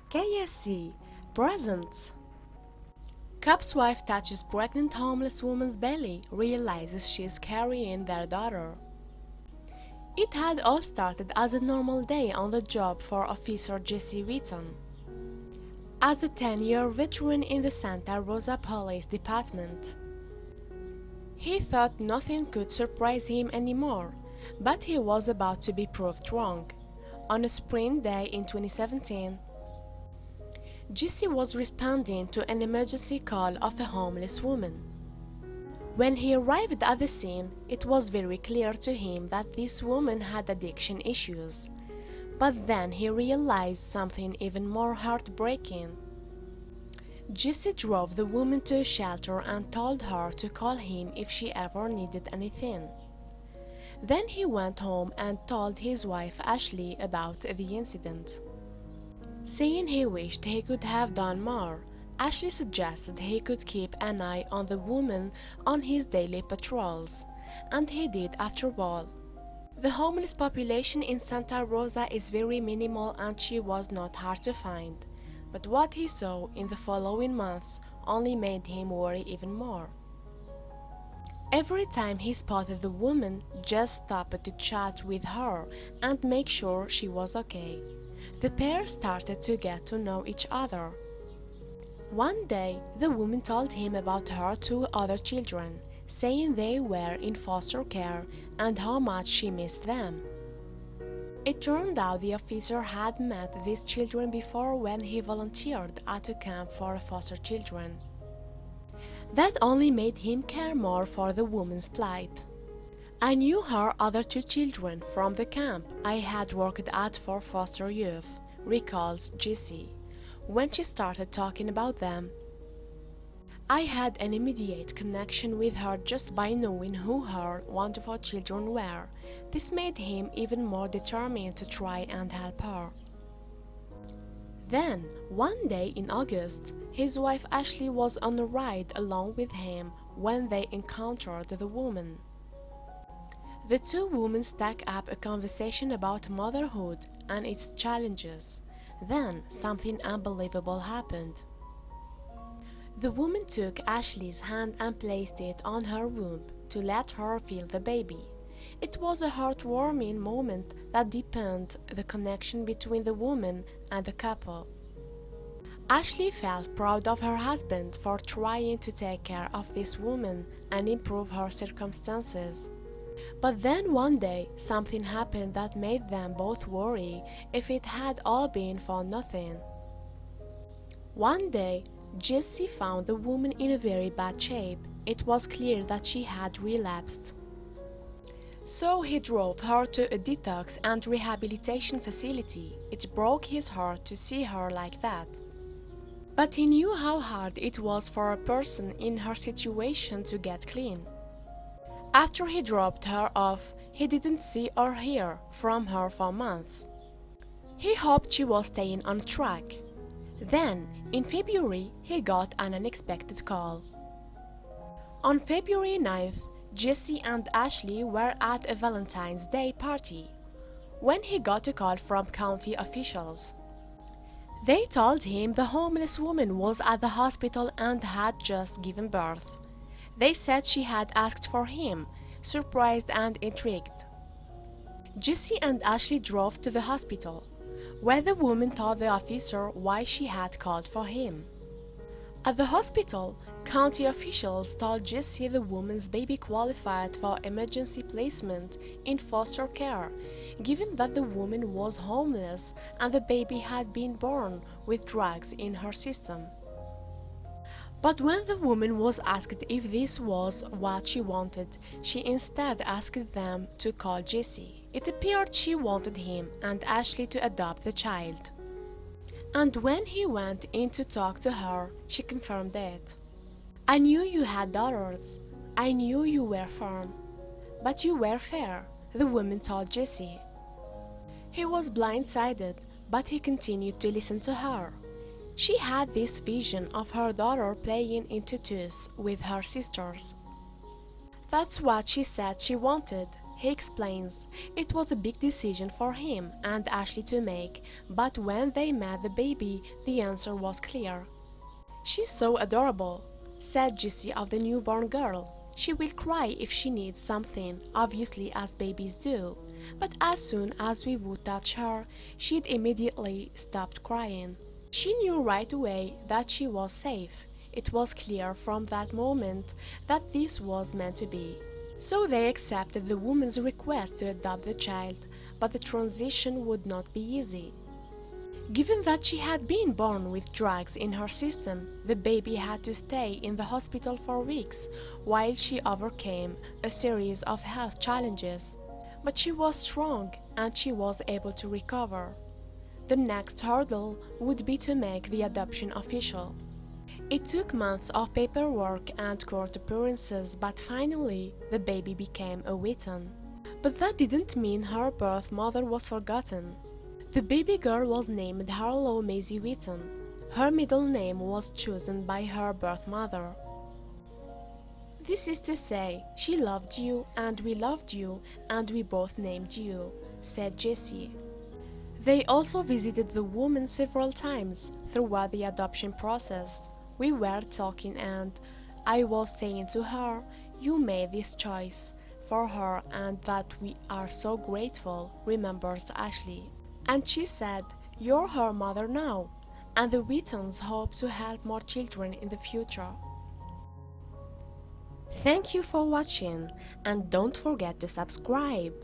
KSC Presents. Cup's wife touches pregnant homeless woman's belly, realizes she is carrying their daughter. It had all started as a normal day on the job for Officer Jesse Wheaton. As a 10-year veteran in the Santa Rosa Police Department, he thought nothing could surprise him anymore, but he was about to be proved wrong. On a spring day in 2017, Jesse was responding to an emergency call of a homeless woman. When he arrived at the scene, it was very clear to him that this woman had addiction issues. But then he realized something even more heartbreaking. Jesse drove the woman to a shelter and told her to call him if she ever needed anything. Then he went home and told his wife Ashley about the incident. Saying he wished he could have done more, Ashley suggested he could keep an eye on the woman on his daily patrols, and he did after all. The homeless population in Santa Rosa is very minimal and she was not hard to find, but what he saw in the following months only made him worry even more. Every time he spotted the woman, Jess stopped to chat with her and make sure she was okay. The pair started to get to know each other. One day, the woman told him about her two other children, saying they were in foster care and how much she missed them. It turned out the officer had met these children before when he volunteered at a camp for foster children. That only made him care more for the woman's plight. I knew her other two children from the camp I had worked at for foster youth, recalls Jesse, when she started talking about them. I had an immediate connection with her just by knowing who her wonderful children were. This made him even more determined to try and help her. Then, one day in August, his wife Ashley was on a ride along with him when they encountered the woman. The two women struck up a conversation about motherhood and its challenges. Then something unbelievable happened. The woman took Ashley's hand and placed it on her womb to let her feel the baby. It was a heartwarming moment that deepened the connection between the woman and the couple. Ashley felt proud of her husband for trying to take care of this woman and improve her circumstances. But then one day, something happened that made them both worry if it had all been for nothing. One day, Jesse found the woman in a very bad shape. It was clear that she had relapsed. So he drove her to a detox and rehabilitation facility. It broke his heart to see her like that. But he knew how hard it was for a person in her situation to get clean. After he dropped her off, he didn't see or hear from her for months. He hoped she was staying on track. Then, in February, he got an unexpected call. On February 9th, Jesse and Ashley were at a Valentine's Day party when he got a call from county officials. They told him the homeless woman was at the hospital and had just given birth. They said she had asked for him, surprised and intrigued. Jesse and Ashley drove to the hospital, where the woman told the officer why she had called for him. At the hospital, county officials told Jesse the woman's baby qualified for emergency placement in foster care, given that the woman was homeless and the baby had been born with drugs in her system. But when the woman was asked if this was what she wanted, she instead asked them to call Jesse. It appeared she wanted him and Ashley to adopt the child. And when he went in to talk to her, she confirmed it. "I knew you had daughters. I knew you were firm. But you were fair," the woman told Jesse. He was blindsided, but he continued to listen to her. She had this vision of her daughter playing in tutus with her sisters. That's what she said she wanted. He explains, it was a big decision for him and Ashley to make, but when they met the baby, the answer was clear. "She's so adorable," said Jessie of the newborn girl. "She will cry if she needs something, obviously as babies do. But as soon as we would touch her, she'd immediately stopped crying. She knew right away that she was safe. It was clear from that moment that this was meant to be." So they accepted the woman's request to adopt the child, but the transition would not be easy. Given that she had been born with drugs in her system, the baby had to stay in the hospital for weeks while she overcame a series of health challenges. But she was strong and she was able to recover. The next hurdle would be to make the adoption official. It took months of paperwork and court appearances, but finally the baby became a Wheaton. But that didn't mean her birth mother was forgotten. The baby girl was named Harlow Maisie Wheaton. Her middle name was chosen by her birth mother. "This is to say, she loved you and we both named you," said Jessie. They also visited the woman several times throughout the adoption process. "We were talking and I was saying to her, you made this choice for her and that we are so grateful," remembers Ashley. "And she said, you're her mother now, and the Wheatons hope to help more children in the future." Thank you for watching and don't forget to subscribe.